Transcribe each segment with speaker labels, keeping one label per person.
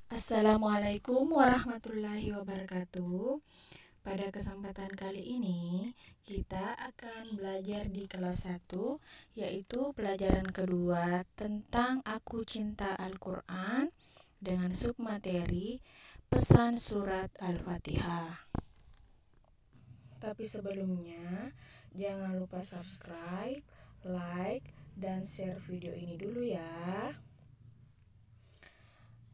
Speaker 1: Assalamualaikum warahmatullahi wabarakatuh. Pada kesempatan kali ini kita akan belajar di kelas 1, yaitu pelajaran kedua tentang Aku Cinta Al-Quran dengan submateri pesan surat Al-Fatihah. Tapi sebelumnya jangan lupa subscribe, like, dan share video ini dulu ya.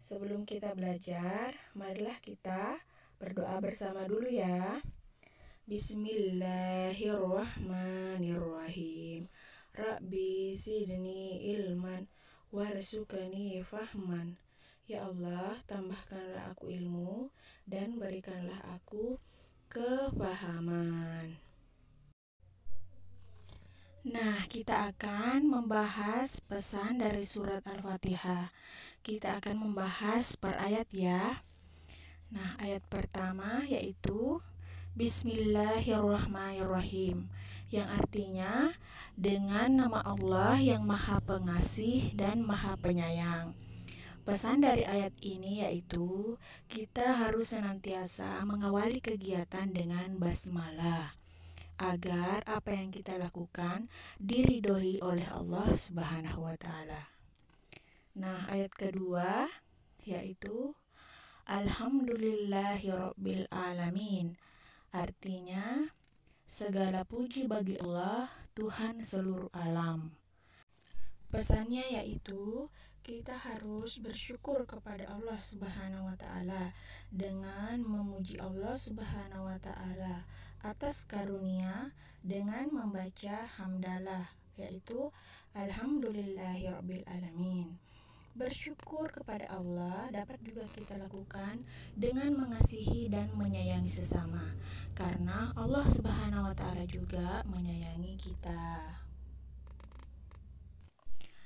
Speaker 1: Sebelum kita belajar, marilah kita berdoa bersama dulu ya. Bismillahirrahmanirrahim. Rabbi zidni ilman warzuqni fahman. Ya Allah, tambahkanlah aku ilmu dan berikanlah aku kepahaman. Nah, kita akan membahas pesan dari surat Al-Fatihah. Kita akan membahas per ayat ya. Nah, ayat pertama yaitu Bismillahirrahmanirrahim, yang artinya dengan nama Allah yang Maha Pengasih dan Maha Penyayang. Pesan dari ayat ini yaitu kita harus senantiasa mengawali kegiatan dengan basmalah agar apa yang kita lakukan diridhoi oleh Allah Subhanahu wa taala. Nah, ayat kedua yaitu Alhamdulillahirabbil alamin. Artinya segala puji bagi Allah, Tuhan seluruh alam. Pesannya yaitu kita harus bersyukur kepada Allah Subhanahu wa taala dengan memuji Allah Subhanahu wa taala atas karunia dengan membaca hamdalah, yaitu Alhamdulillahirabbil alamin. Bersyukur kepada Allah dapat juga kita lakukan dengan mengasihi dan menyayangi sesama, karena Allah Subhanahu wa taala juga menyayangi kita.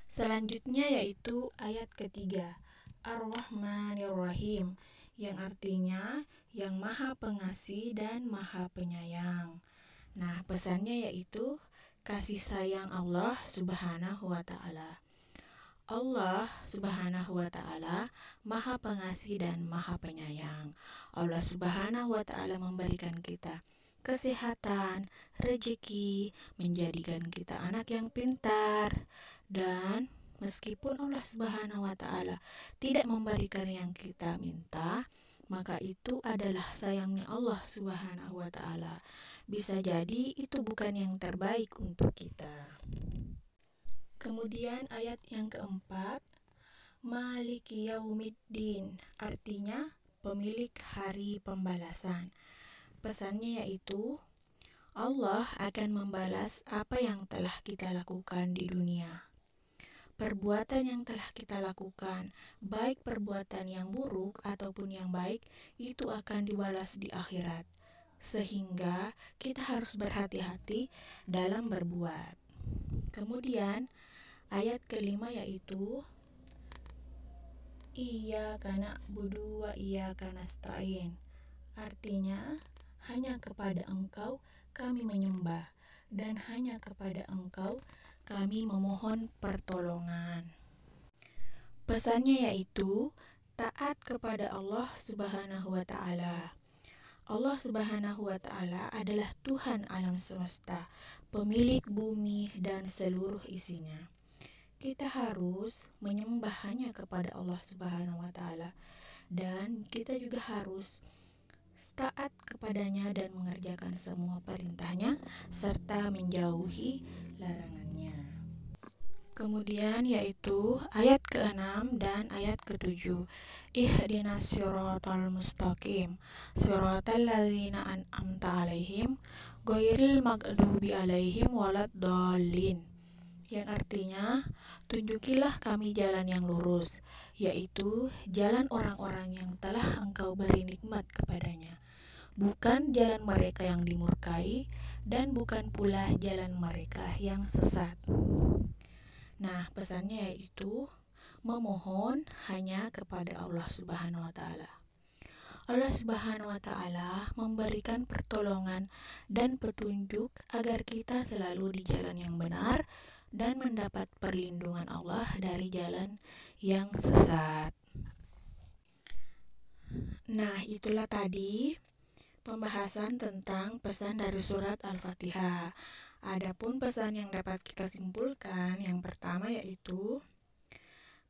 Speaker 1: Selanjutnya yaitu ayat ketiga, Ar-Rahmanir-Rahim, yang artinya yang Maha Pengasih dan Maha Penyayang. Nah, pesannya yaitu kasih sayang Allah Subhanahu wa taala. Allah Subhanahu wa taala Maha Pengasih dan Maha Penyayang. Allah Subhanahu wa taala memberikan kita kesehatan, rezeki, menjadikan kita anak yang pintar, dan meskipun Allah Subhanahu wa taala tidak memberikan yang kita minta, maka itu adalah sayangnya Allah Subhanahu wa taala. Bisa jadi itu bukan yang terbaik untuk kita. Kemudian ayat yang keempat, Maliki Yaumiddin, artinya pemilik hari pembalasan. Pesannya yaitu Allah akan membalas apa yang telah kita lakukan di dunia. Perbuatan yang telah kita lakukan, baik perbuatan yang buruk ataupun yang baik, itu akan dibalas di akhirat. Sehingga kita harus berhati-hati dalam berbuat. Kemudian ayat kelima yaitu Iyyaka na'budu wa iyyaka nasta'in. Artinya hanya kepada Engkau kami menyembah dan hanya kepada Engkau kami memohon pertolongan. Pesannya yaitu taat kepada Allah Subhanahu wa taala. Allah Subhanahu wa taala adalah Tuhan alam semesta, pemilik bumi dan seluruh isinya. Kita harus menyembah hanya kepada Allah Subhanahu wa taala, dan kita juga harus taat kepadanya dan mengerjakan semua perintahnya serta menjauhi larangannya. Kemudian yaitu ayat ke-6 dan ayat ke-7. Ihdinas siratal mustaqim, siratal ladzina an'amta 'alaihim, ghairil maghdubi 'alaihim waladdallin. Yang artinya, tunjukilah kami jalan yang lurus, yaitu jalan orang-orang yang telah Engkau beri nikmat kepadanya, bukan jalan mereka yang dimurkai, dan bukan pula jalan mereka yang sesat. Nah, pesannya yaitu memohon hanya kepada Allah Subhanahu wa taala. Allah Subhanahu wa taala memberikan pertolongan dan petunjuk agar kita selalu di jalan yang benar dan mendapat perlindungan Allah dari jalan yang sesat. Nah, itulah tadi pembahasan tentang pesan dari surat Al-Fatihah. Adapun pesan yang dapat kita simpulkan, yang pertama yaitu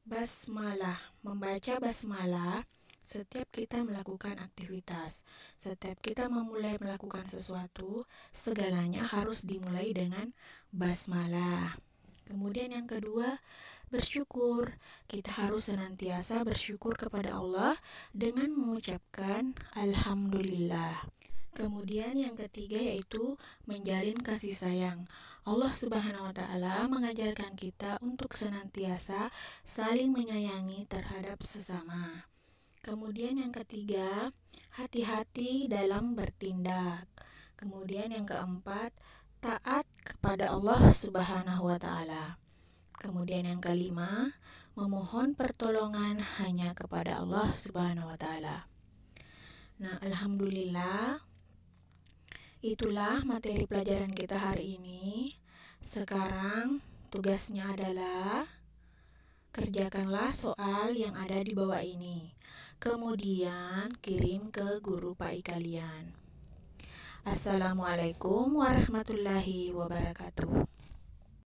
Speaker 1: basmalah. Membaca basmalah setiap kita melakukan aktivitas, setiap kita memulai melakukan sesuatu, segalanya harus dimulai dengan basmalah. Kemudian yang kedua, bersyukur. Kita harus senantiasa bersyukur kepada Allah dengan mengucapkan Alhamdulillah. Kemudian yang ketiga yaitu menjalin kasih sayang. Allah Subhanahu wa Ta'ala mengajarkan kita untuk senantiasa saling menyayangi terhadap sesama. Kemudian yang ketiga, hati-hati dalam bertindak. Kemudian yang keempat, taat kepada Allah Subhanahu wa Ta'ala. Kemudian yang kelima, memohon pertolongan hanya kepada Allah Subhanahu wa Ta'ala. Nah, alhamdulillah, itulah materi pelajaran kita hari ini. Sekarang tugasnya adalah kerjakanlah soal yang ada di bawah ini. Kemudian kirim ke guru PAI kalian. Assalamualaikum warahmatullahi wabarakatuh.